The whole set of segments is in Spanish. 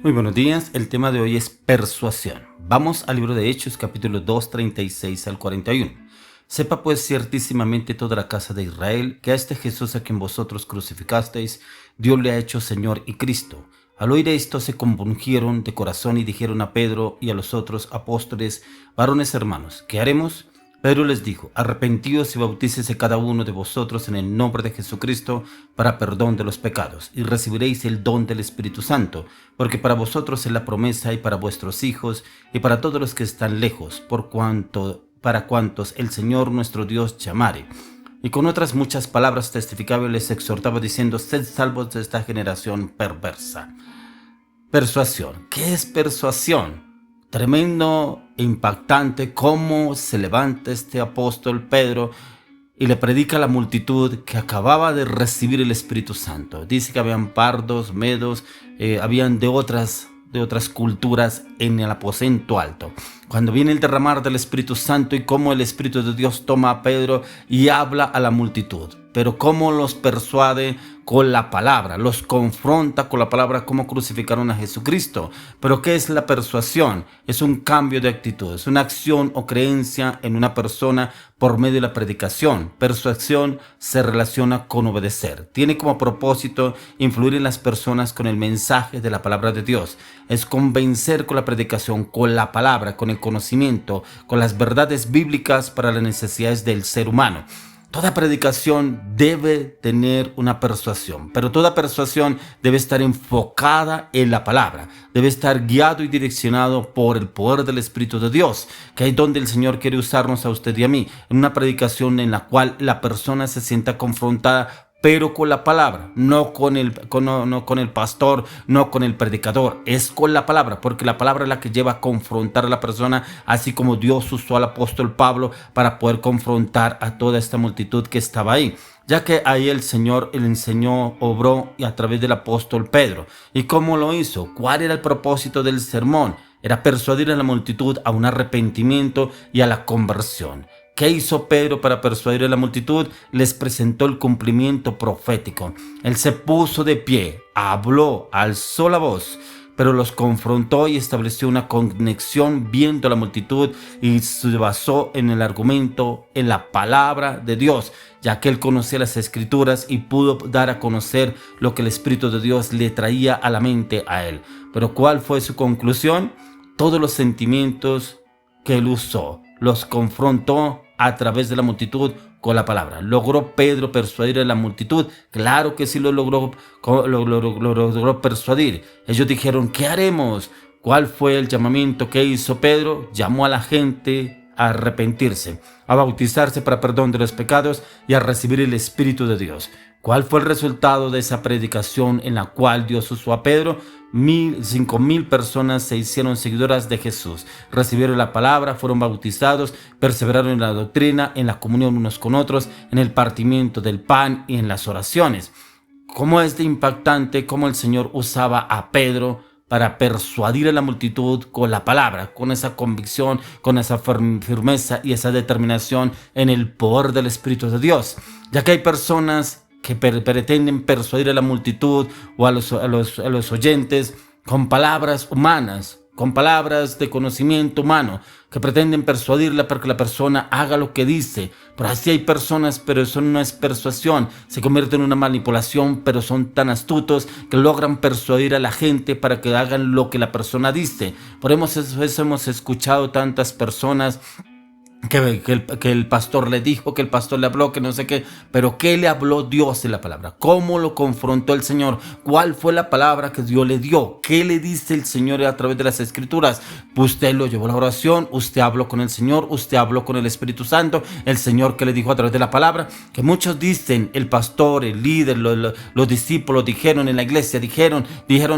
Muy buenos días, el tema de hoy es persuasión. Vamos al libro de Hechos, capítulo 2, 36 al 41. Sepa pues ciertísimamente toda la casa de Israel que a este Jesús a quien vosotros crucificasteis, Dios le ha hecho Señor y Cristo. Al oír esto se compungieron de corazón y dijeron a Pedro y a los otros apóstoles: varones hermanos, ¿qué haremos? Pedro les dijo: arrepentíos y bautícese cada uno de vosotros en el nombre de Jesucristo para perdón de los pecados, y recibiréis el don del Espíritu Santo, porque para vosotros es la promesa, y para vuestros hijos, y para todos los que están lejos, para cuantos el Señor nuestro Dios llamare. Y con otras muchas palabras testificaba y les exhortaba diciendo: sed salvos de esta generación perversa. Persuasión. ¿Qué es persuasión? Tremendo e impactante cómo se levanta este apóstol Pedro y le predica a la multitud que acababa de recibir el Espíritu Santo. Dice que habían pardos, medos, habían de otras culturas en el aposento alto. Cuando viene el derramar del Espíritu Santo y cómo el Espíritu de Dios toma a Pedro y habla a la multitud, pero cómo los persuade con la palabra, los confronta con la palabra, cómo crucificaron a Jesucristo. Pero ¿qué es la persuasión? Es un cambio de actitud, es una acción o creencia en una persona por medio de la predicación. Persuasión se relaciona con obedecer. Tiene como propósito influir en las personas con el mensaje de la palabra de Dios. Es convencer con la predicación, con la palabra, con el conocimiento, con las verdades bíblicas para las necesidades del ser humano. Toda predicación debe tener una persuasión, pero toda persuasión debe estar enfocada en la palabra, debe estar guiado y direccionado por el poder del Espíritu de Dios, que es donde el Señor quiere usarnos a usted y a mí, en una predicación en la cual la persona se sienta confrontada, pero con la palabra, no con el pastor, no con el predicador, es con la palabra, porque la palabra es la que lleva a confrontar a la persona, así como Dios usó al apóstol Pablo para poder confrontar a toda esta multitud que estaba ahí, ya que ahí el Señor le enseñó, obró y a través del apóstol Pedro. ¿Y cómo lo hizo? ¿Cuál era el propósito del sermón? Era persuadir a la multitud a un arrepentimiento y a la conversión. ¿Qué hizo Pedro para persuadir a la multitud? Les presentó el cumplimiento profético. Él se puso de pie, habló, alzó la voz, pero los confrontó y estableció una conexión viendo a la multitud, y se basó en el argumento, en la palabra de Dios, ya que él conocía las Escrituras y pudo dar a conocer lo que el Espíritu de Dios le traía a la mente a él. Pero ¿cuál fue su conclusión? Todos los sentimientos que él usó los confrontó a través de la multitud con la palabra. ¿Logró Pedro persuadir a la multitud? Claro que sí lo logró persuadir. Ellos dijeron: ¿qué haremos? ¿Cuál fue el llamamiento que hizo Pedro? Llamó a la gente a arrepentirse, a bautizarse para perdón de los pecados y a recibir el Espíritu de Dios. ¿Cuál fue el resultado de esa predicación en la cual Dios usó a Pedro? 5,000 personas se hicieron seguidoras de Jesús, recibieron la palabra, fueron bautizados, perseveraron en la doctrina, en la comunión unos con otros, en el partimiento del pan y en las oraciones. ¿Cómo es de impactante cómo el Señor usaba a Pedro para persuadir a la multitud con la palabra, con esa convicción, con esa firmeza y esa determinación en el poder del Espíritu de Dios? Ya que hay personas que pretenden persuadir a la multitud o a los oyentes con palabras humanas, con palabras de conocimiento humano, que pretenden persuadirla para que la persona haga lo que dice. Pero así hay personas, pero eso no es persuasión, se convierte en una manipulación, pero son tan astutos que logran persuadir a la gente para que hagan lo que la persona dice. Por eso hemos escuchado tantas personas que el pastor le dijo, que el pastor le habló, que no sé qué, pero ¿qué le habló Dios en la palabra? ¿Cómo lo confrontó el Señor? ¿Cuál fue la palabra que Dios le dio? ¿Qué le dice el Señor a través de las Escrituras? Usted lo llevó a la oración, usted habló con el Señor, usted habló con el Espíritu Santo, el Señor que le dijo a través de la palabra, que muchos dicen, el pastor, el líder, los discípulos dijeron en la iglesia, dijeron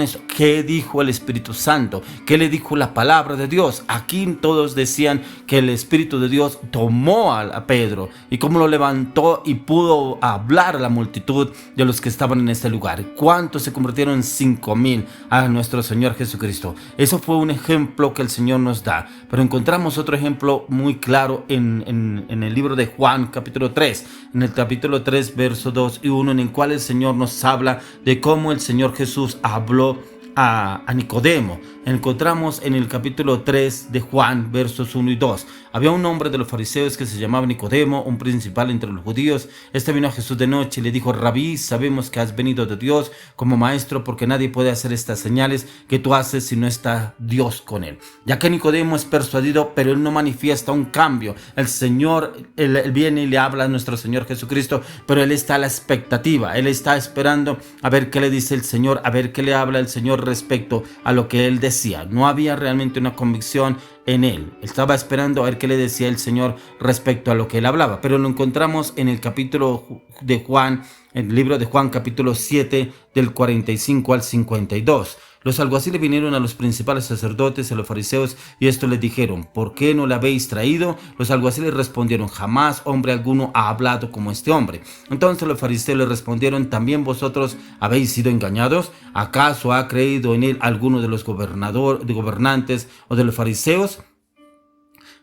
eso. ¿Qué dijo el Espíritu Santo? ¿Qué le dijo la palabra de Dios? Aquí todos decían que el Espíritu de Dios tomó a Pedro y cómo lo levantó y pudo hablar a la multitud de los que estaban en este lugar. ¿Cuántos se convirtieron en 5,000 a nuestro Señor Jesucristo? Eso fue un ejemplo que el Señor nos da, pero encontramos otro ejemplo muy claro en el libro de Juan capítulo 3, en el capítulo 3 verso 2 y 1, en el cual el Señor nos habla de cómo el Señor Jesús habló a Nicodemo. Encontramos en el capítulo 3 de Juan, versos 1 y 2. Había un hombre de los fariseos que se llamaba Nicodemo, un principal entre los judíos. Este vino a Jesús de noche y le dijo: Rabí, sabemos que has venido de Dios como maestro, porque nadie puede hacer estas señales que tú haces si no está Dios con él. Ya que Nicodemo es persuadido, pero él no manifiesta un cambio. El Señor, él viene y le habla a nuestro Señor Jesucristo, pero él está a la expectativa. Él está esperando a ver qué le dice el Señor, a ver qué le habla el Señor respecto a lo que él decía. No había realmente una convicción en él. Estaba esperando a ver qué le decía el Señor respecto a lo que él hablaba. Pero lo encontramos en el capítulo de Juan, en el libro de Juan, capítulo 7, del 45 al 52. Los alguaciles vinieron a los principales sacerdotes y a los fariseos, y estos les dijeron: ¿por qué no le habéis traído? Los alguaciles respondieron: jamás hombre alguno ha hablado como este hombre. Entonces los fariseos le respondieron: ¿también vosotros habéis sido engañados? ¿Acaso ha creído en él alguno de los gobernantes o de los fariseos?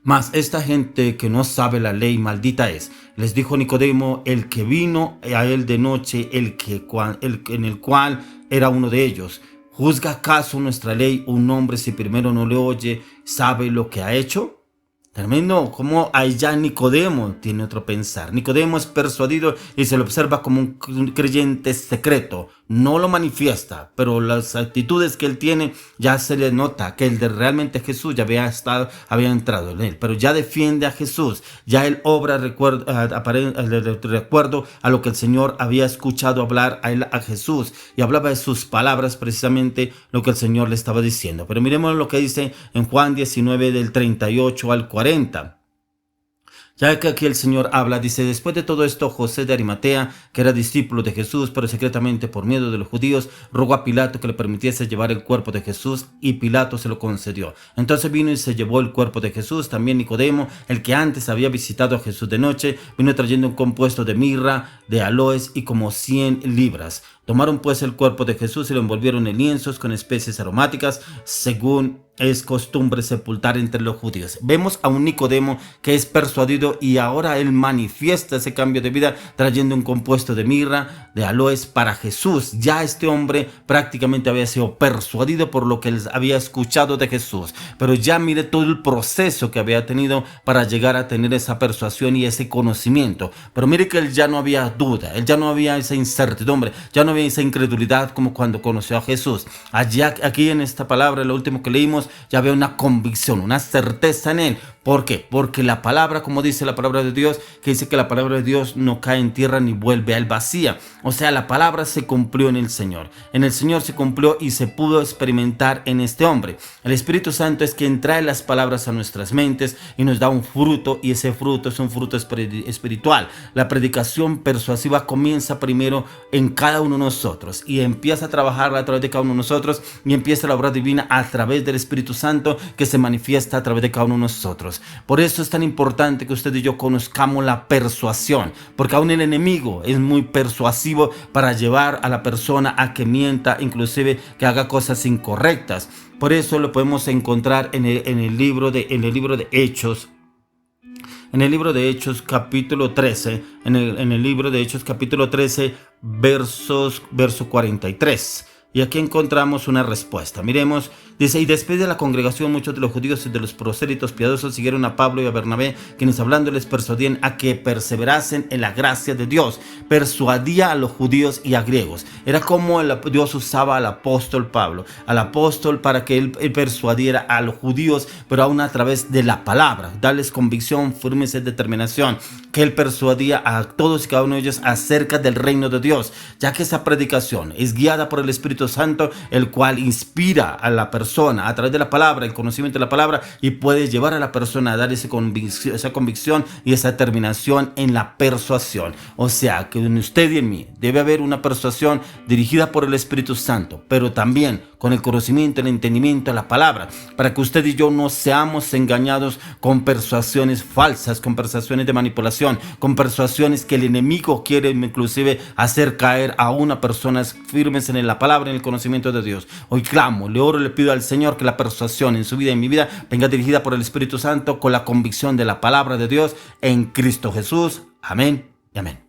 Mas esta gente que no sabe la ley, maldita es. Les dijo Nicodemo, el que vino a él de noche, en el cual era uno de ellos. ¿Juzga acaso nuestra ley un hombre si primero no le oye, sabe lo que ha hecho? Tremendo, como allá Nicodemo tiene otro pensar. Nicodemo es persuadido y se lo observa como un creyente secreto. No lo manifiesta, pero las actitudes que él tiene ya se le nota que el de realmente Jesús ya había entrado en él. Pero ya defiende a Jesús, ya él obra de recuerdo a lo que el Señor había escuchado hablar a él, a Jesús, y hablaba de sus palabras, precisamente lo que el Señor le estaba diciendo. Pero miremos lo que dice en Juan 19 del 38 al 40. Ya que aquí el Señor habla, dice: después de todo esto, José de Arimatea, que era discípulo de Jesús, pero secretamente por miedo de los judíos, rogó a Pilato que le permitiese llevar el cuerpo de Jesús, y Pilato se lo concedió. Entonces vino y se llevó el cuerpo de Jesús. También Nicodemo, el que antes había visitado a Jesús de noche, vino trayendo un compuesto de mirra, de aloes y como 100 libras. Tomaron pues el cuerpo de Jesús y lo envolvieron en lienzos con especies aromáticas, según es costumbre sepultar entre los judíos. Vemos a un Nicodemo que es persuadido y ahora él manifiesta ese cambio de vida trayendo un compuesto de mirra, de aloes para Jesús. Ya este hombre prácticamente había sido persuadido por lo que él había escuchado de Jesús, pero ya mire todo el proceso que había tenido para llegar a tener esa persuasión y ese conocimiento. Pero mire que él ya no había duda, él ya no había esa incertidumbre, ya no había esa incredulidad como cuando conoció a Jesús. Aquí en esta palabra, lo último que leímos, ya había una convicción, una certeza en él. ¿Por qué? Porque la palabra, como dice la palabra de Dios, que dice que la palabra de Dios no cae en tierra ni vuelve a él vacía. O sea, la palabra se cumplió en el Señor. En el Señor se cumplió y se pudo experimentar en este hombre. El Espíritu Santo es quien trae las palabras a nuestras mentes y nos da un fruto, y ese fruto es un fruto espiritual. La predicación persuasiva comienza primero en cada uno de nosotros y empieza a trabajar a través de cada uno de nosotros, y empieza la obra divina a través del Espíritu Santo que se manifiesta a través de cada uno de nosotros. Por eso es tan importante que usted y yo conozcamos la persuasión, porque aún el enemigo es muy persuasivo para llevar a la persona a que mienta, inclusive que haga cosas incorrectas. Por eso lo podemos encontrar en el libro de Hechos. En el libro de Hechos capítulo 13, en el libro de Hechos capítulo 13, verso 43. Y aquí encontramos una respuesta. Miremos, dice: y después de la congregación, muchos de los judíos y de los prosélitos piadosos siguieron a Pablo y a Bernabé, quienes hablando les persuadían a que perseverasen en la gracia de Dios. Persuadía a los judíos y a griegos. Era como Dios usaba al apóstol Pablo, para que él persuadiera a los judíos, pero aún a través de la palabra, darles convicción, firmeza y determinación, que él persuadía a todos y cada uno de ellos acerca del reino de Dios, ya que esa predicación es guiada por el Espíritu Santo, el cual inspira a la persona a través de la palabra, el conocimiento de la palabra, y puede llevar a la persona a dar esa convicción y esa determinación en la persuasión. O sea, que en usted y en mí debe haber una persuasión dirigida por el Espíritu Santo, pero también con el conocimiento, el entendimiento de la palabra, para que usted y yo no seamos engañados con persuasiones falsas, con persuasiones de manipulación, con persuasiones que el enemigo quiere inclusive hacer caer a una persona firmes en la palabra, en el conocimiento de Dios. Hoy clamo, le oro, le pido al Señor que la persuasión en su vida y en mi vida venga dirigida por el Espíritu Santo con la convicción de la palabra de Dios en Cristo Jesús. Amén y amén.